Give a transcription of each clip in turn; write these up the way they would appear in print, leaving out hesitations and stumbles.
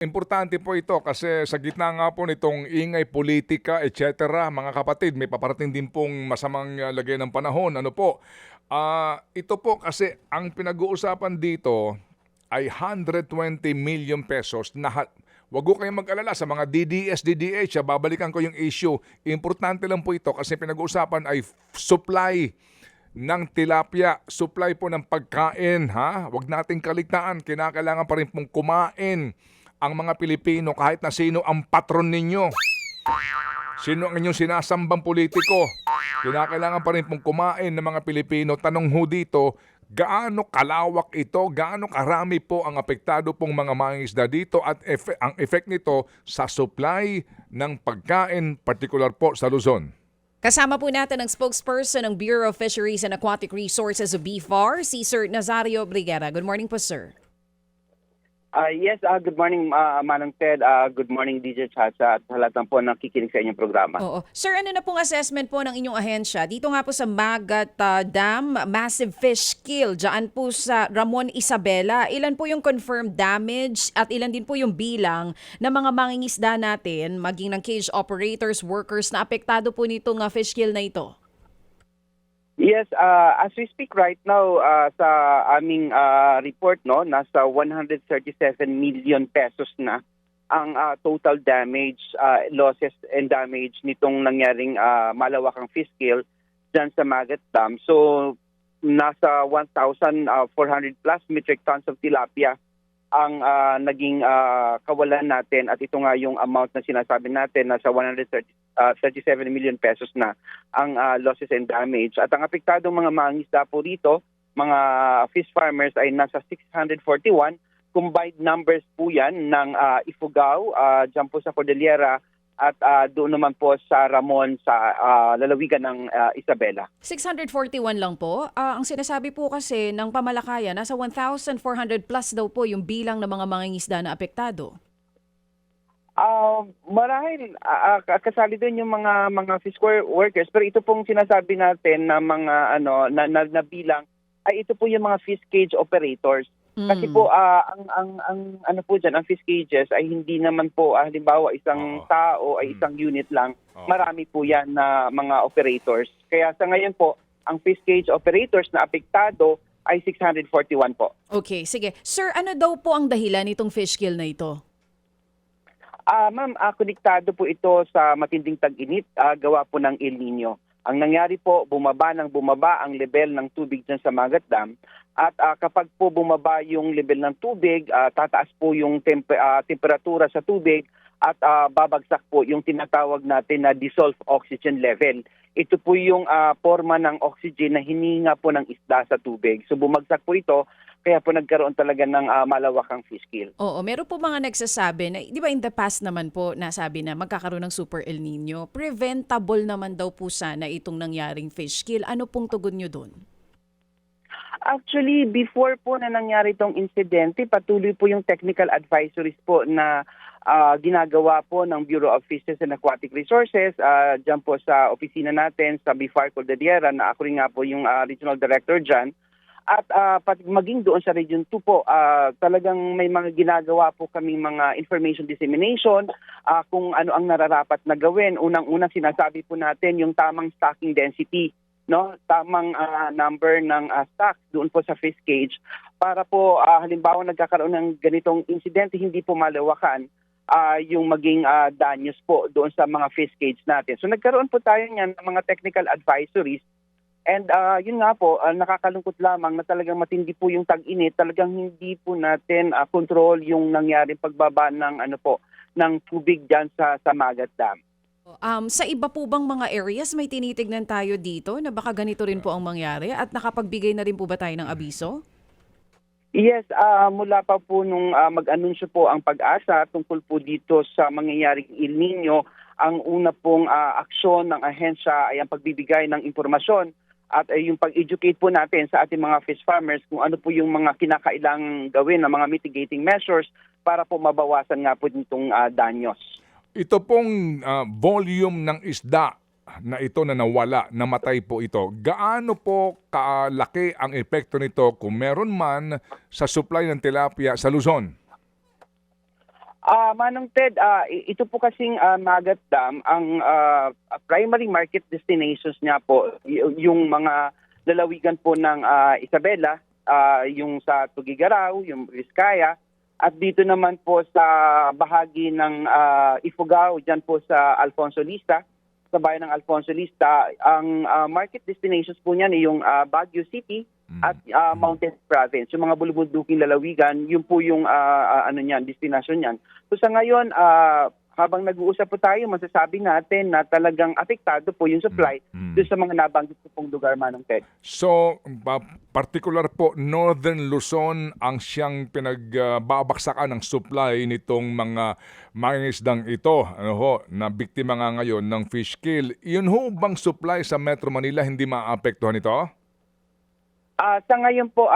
Importante po ito kasi sa gitna nga po nitong ingay politika, etc. Mga kapatid, may paparating din pong masamang lagay ng panahon. Ano po? Ito po kasi ang pinag-uusapan dito ay 120 million pesos na wag ko kayong mag-alala sa mga DDS, DDH, babalikan ko yung issue. Importante lang po ito kasi pinag-uusapan ay supply ng tilapia, supply po ng pagkain, ha? Huwag nating kaligtaan, kinakailangan pa rin pong kumain ang mga Pilipino kahit na sino ang patron ninyo. Sino ang inyong sinasambang politiko? Kinakailangan pa rin pong kumain ng mga Pilipino. Tanong ho dito, gaano kalawak ito? Gaano karami po ang apektado pong mga mangingisda dito at ang effect nito sa supply ng pagkain, particular po sa Luzon? Kasama po natin ang spokesperson ng Bureau of Fisheries and Aquatic Resources of BFAR, si Sir Nazario Briguera. Good morning po, sir. Yes, good morning, Manang Ted. Good morning, DJ Chacha, at sa lahat ng po nakikinig sa inyong programa. Oo. Sir, ano na pong assessment po ng inyong ahensya? Dito nga po sa Magat Dam, massive fish kill, dyan po sa Ramon Isabela. Ilan po yung confirmed damage at ilan din po yung bilang ng mga mangingisda natin, maging ng cage operators, workers na apektado po nitong fish kill na ito? Yes, as we speak right now, sa aming report, no, nasa 137 million pesos na ang total damage, losses and damage nitong nangyaring malawakang fish kill dyan sa Magat Dam. So, nasa 1,400 plus metric tons of tilapia ang naging kawalan natin, at ito nga yung amount na sinasabi natin, nasa 137 million pesos na ang losses and damage. At ang apektadong mga mangingisda po rito, mga fish farmers, ay nasa 641. Combined numbers po yan ng Ifugao, dyan po sa Cordillera, at doon naman po sa Ramon sa lalawigan ng Isabela. 641 lang po. Ang sinasabi po kasi ng pamalakayan, nasa 1,400 plus daw po yung bilang ng mga mangingisda na apektado. Marahil kasali din yung mga fish workers, pero ito pong sinasabi natin na mga na bilang ay ito po yung mga fish cage operators. Kasi po ang ano po diyan, ang fish cages ay hindi naman po halimbawa isang tao ay isang unit lang. Marami po 'yan na mga operators. Kaya sa ngayon po, ang fish cage operators na apektado ay 641 po. Okay, sige. Sir, ano daw po ang dahilan nitong fish kill na ito? Ma'am, konektado po ito sa matinding tag-init, gawa po ng El Nino. Ang nangyari po, bumaba ang level ng tubig dyan sa Magat Dam. At kapag po bumaba yung level ng tubig, tataas po yung temperatura sa tubig at babagsak po yung tinatawag natin na dissolved oxygen level. Ito po yung forma ng oxygen na hininga po ng isda sa tubig. So bumagsak po ito, kaya po nagkaroon talaga ng malawakang fish kill. Oo, meron po mga nagsasabi na, di ba in the past naman po, nasabi na magkakaroon ng Super El Nino. Preventable naman daw po sana itong nangyaring fish kill. Ano pong tugon nyo dun? Actually, before po na nangyari itong insidente, patuloy po yung technical advisories po na ginagawa po ng Bureau of Fisheries and Aquatic Resources dyan po sa opisina natin sa BFAR Cordillera, na ako rin nga po yung regional director dyan. At maging doon sa Region 2 po, talagang may mga ginagawa po kaming mga information dissemination, kung ano ang nararapat na gawin. Unang-unang sinasabi po natin yung tamang stocking density, no, tamang number ng stocks doon po sa fish cage, para po halimbawa nagkakaroon ng ganitong insidente, hindi po malawakan yung maging danyos po doon sa mga fish cage natin. So nagkaroon po tayo niyan ng mga technical advisories. And yun nga po, nakakalungkot lamang na talagang matindi po yung tag-init, talagang hindi po natin control yung nangyaring pagbaba ng ng tubig diyan sa Magat Dam. Sa iba po bang mga areas may tinitignan tayo dito na baka ganito rin po ang mangyari, at nakapagbigay na rin po ba tayo ng abiso? Yes, mula pa po nung mag-anunsyo po ang Pag-asa tungkol po dito sa mangyayaring El Nino, ang una pong aksyon ng ahensya ay ang pagbibigay ng impormasyon at yung pag-educate po natin sa ating mga fish farmers kung ano po yung mga kinakailangang gawin na mga mitigating measures para po mabawasan nga po nitong danyos. Ito pong volume ng isda na ito na nawala, namatay po ito, gaano po kalaki ang epekto nito kung meron man sa supply ng tilapia sa Luzon? Manong Ted, ito po kasing Magat Dam, ang primary market destinations niya po, yung mga lalawigan po ng Isabela, yung sa Tugigaraw, yung Vizcaya, at dito naman po sa bahagi ng Ifugao, dyan po sa Alfonso Lista, sa bayan ng Alfonso Lista. Ang market destinations po niyan ay yung Baguio City at Mountain Province. Yung mga bulubunduking lalawigan, yun po yung destination niyan. So sa ngayon, habang nag-uusap po tayo, masasabi natin na talagang apektado po yung supply doon sa mga nabanggit ko pong lugar, Manong Ted. So, particular po, Northern Luzon ang siyang pinagbabaksakan ng supply nitong mga mangingisdang ito, na biktima nga ngayon ng fish kill. Yun ho bang supply sa Metro Manila hindi maapektuhan ito? Sa ngayon po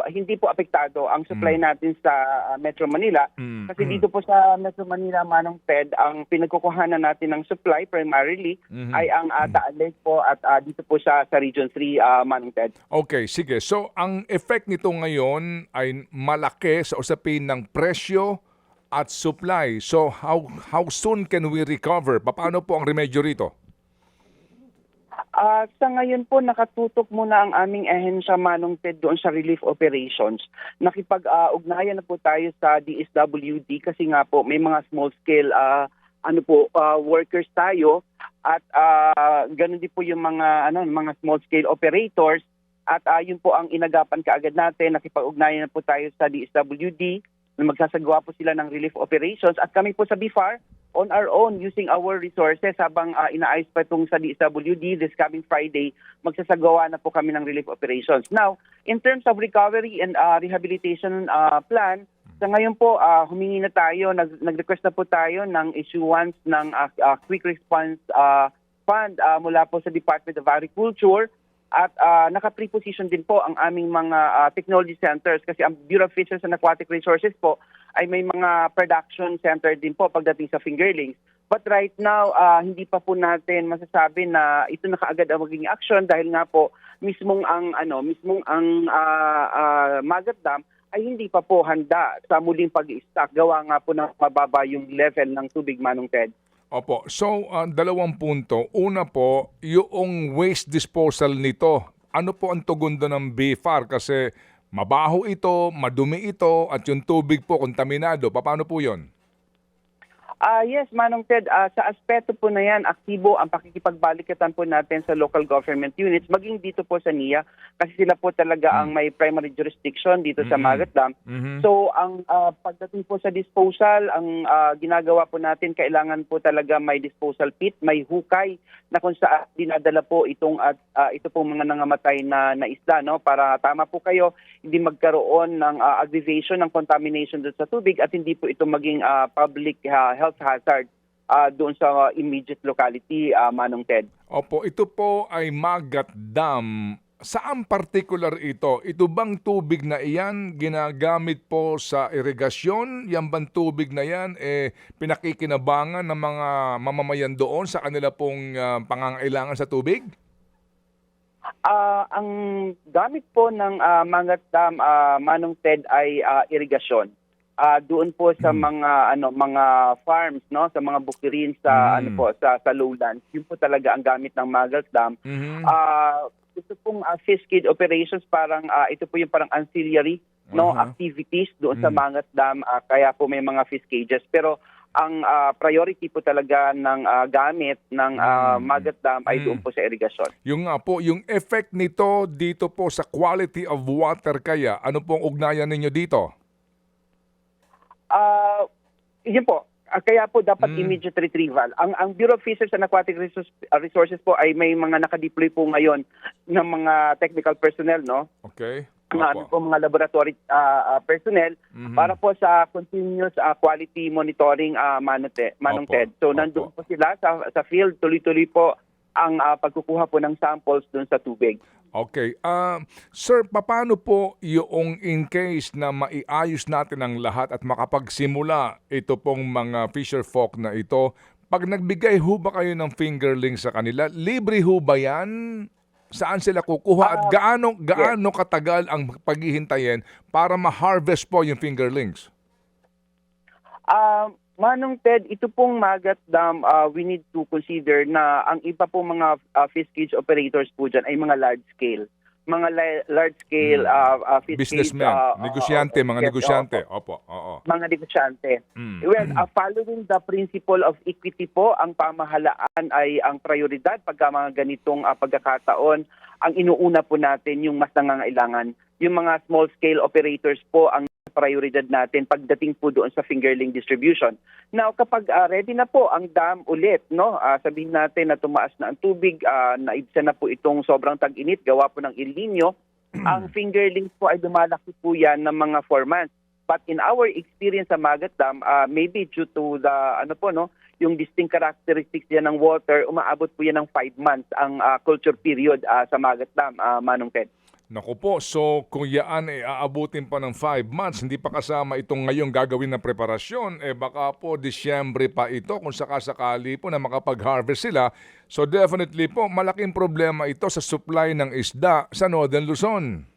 hindi po apektado ang supply natin sa Metro Manila kasi dito po sa Metro Manila, Manong Ted, ang pinagkukuhanan natin ng supply primarily ay ang Taal Lake po at dito po sa Region 3, Manong Ted. Okay, sige. So, ang effect nito ngayon ay malaki sa usapin ng presyo at supply. So, how soon can we recover? Paano po ang remedyo rito? Sa ngayon po, nakatutok muna ang aming ahensya, Manong Ted, doon sa relief operations. Nakipag-ugnayan na po tayo sa DSWD kasi nga po may mga small-scale workers tayo at ganun din po yung mga small-scale operators at yun po ang inagapan kaagad natin. Nakipag-ugnayan na po tayo sa DSWD na magsasagawa po sila ng relief operations at kami po sa BIFAR on our own using our resources habang inaayos pa itong sa DSWD this coming Friday, magsasagawa na po kami ng relief operations. Now, in terms of recovery and rehabilitation plan, sa ngayon po humingi na tayo, nag-request na po tayo ng issuance ng quick response fund mula po sa Department of Agriculture at naka-preposition din po ang aming mga technology centers kasi ang Bureau of Fisheries and Aquatic Resources po ay may mga production center din po pagdating sa fingerlings. But right now, hindi pa po natin masasabi na ito na kaagad ang magiging action dahil nga po mismong ang Magat Dam ay hindi pa po handa sa muling pag-i-stock. Gawa nga po na mababa yung level ng tubig, Manong Ted. Opo. So, dalawang punto. Una po, yung waste disposal nito. Ano po ang tugon doon ng BIFAR? Kasi mabaho ito, madumi ito, at yung tubig po kontaminado. Paano po yun? Yes, Manong Ted, sa aspeto po na yan, aktibo ang pakikipagbalikatan po natin sa local government units, maging dito po sa NIA, kasi sila po talaga ang may primary jurisdiction dito sa Magat Dam. So, ang pagdating po sa disposal, ang ginagawa po natin, kailangan po talaga may disposal pit, may hukay, na kung saan dinadala po ito pong mga nangamatay na isda, no? Para tama po kayo, hindi magkaroon ng aggravation ng contamination doon sa tubig at hindi po ito maging public health hazard doon sa immediate locality, Manong Ted. Opo, ito po ay Magat Dam. Saan particular ito? Ito bang tubig na iyan ginagamit po sa irigasyon? Yan bang tubig na yan pinakikinabangan ng mga mamamayan doon sa kanila pong pangangailangan sa tubig? Ang gamit po ng Magat Dam, Manong Ted, ay irigasyon. Doon po sa mga farms, no, sa mga bukirin sa sa lowlands. Yun po talaga ang gamit ng Magat Dam. Ito pong fish feed operations, parang ito po yung parang ancillary activities doon sa Magat Dam, kaya po may mga fish cages. Pero ang priority po talaga ng gamit ng Magat Dam ay doon po sa irigasyon. Yung nga po, yung effect nito dito po sa quality of water kaya, ano pong ugnayan ninyo dito? Yun po. Kaya po dapat immediate retrieval. Ang Bureau of Fisheries and Aquatic Resources po ay may mga nakadeploy po ngayon ng mga technical personnel, no? Okay. Mga laboratory personnel para po sa continuous quality monitoring, Manong Ted. So nandoon po sila sa field, tuloy-tuloy po ang pagkukuha po ng samples doon sa tubig. Okay. Sir, paano po yung in case na maiayos natin ang lahat at makapagsimula ito pong mga fisher folk na ito, pag nagbigay ho ba kayo ng fingerling sa kanila, libre ho ba yan? Saan sila kukuha at gaano katagal ang paghihintayin para ma-harvest po yung fingerlings? Manong Ted, ito pong Magat Dam, we need to consider na ang iba pong mga fish cage operators po dyan ay mga large scale. Mga large scale fish Businessmen, cage, negosyante, mga yes, negosyante. Opo, oo. mga negosyante. Mm. Well, following the principle of equity po, ang pamahalaan ay ang prioridad pagka mga ganitong pagkakataon. Ang inuuna po natin yung mas nangangailangan. Yung mga small-scale operators po ang prioridad natin pagdating po doon sa fingerling distribution. Now, kapag ready na po ang dam ulit, no, sabihin natin na tumaas na ang tubig, naibsan na po itong sobrang tag-init, gawa po ng El Nino, ang fingerlings po ay lumalaki po yan ng mga 4 months. But in our experience sa Magat Dam, maybe due to the yung distinct characteristics yan ng water, umaabot po yan ng 5 months ang culture period sa Magat Dam, Manong Ted. Naku po, so kung yaan ay aabutin pa ng 5 months, hindi pa kasama itong ngayong gagawin na preparasyon, baka po Disyembre pa ito kung sakasakali po na makapag-harvest sila. So definitely po, malaking problema ito sa supply ng isda sa Northern Luzon.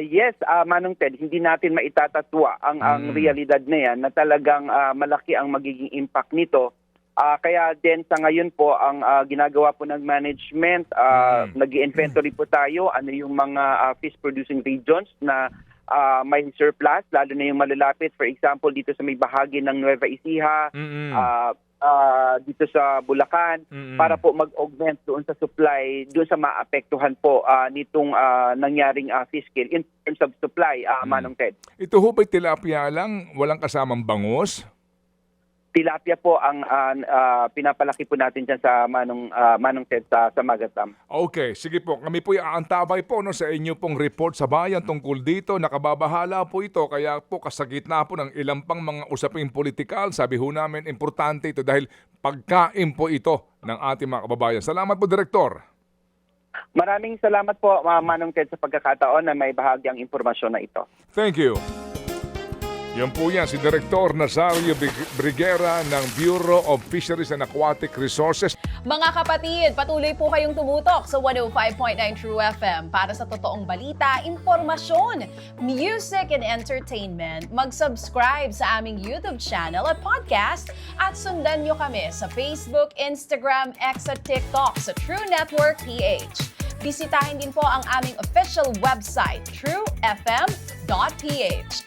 Yes, Manong Ted, hindi natin maitatatwa ang realidad na yan na talagang malaki ang magiging impact nito. Kaya din sa ngayon po, ang ginagawa po ng management, nag-inventory po tayo, ano yung mga fish-producing regions na may surplus, lalo na yung malalapit. For example, dito sa may bahagi ng Nueva Ecija, dito sa Bulacan, para po mag-augment doon sa supply, doon sa maapektuhan po nitong nangyaring fish kill in terms of supply, Manong Ted. Ito ho ba'y tilapia lang, walang kasamang bangus? Tilapia po ang pinapalaki po natin dyan sa Manong Ted sa Magat Dam. Okay, sige po. Kami po aantabay po sa inyo pong report sa bayan tungkol dito. Nakababahala po ito. Kaya po kasagitna po ng ilang pang mga usaping politikal. Sabi ho namin, importante ito dahil pagkain po ito ng ating mga kababayan. Salamat po, Direktor. Maraming salamat po, Manong Ted, sa pagkakataon na may bahagi ang impormasyon na ito. Thank you. Yan po yan, si Direktor Nazario Briguera ng Bureau of Fisheries and Aquatic Resources. Mga kapatid, patuloy po kayong tumutok sa 105.9 True FM para sa totoong balita, impormasyon, music and entertainment. Mag-subscribe sa aming YouTube channel at podcast at sundan nyo kami sa Facebook, Instagram, X at TikTok sa True Network PH. Bisitahin din po ang aming official website, truefm.ph.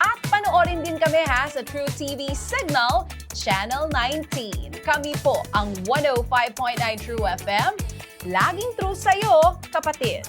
At panoorin din kami sa True TV Signal, Channel 19. Kami po ang 105.9 True FM. Laging true sa'yo, kapatid.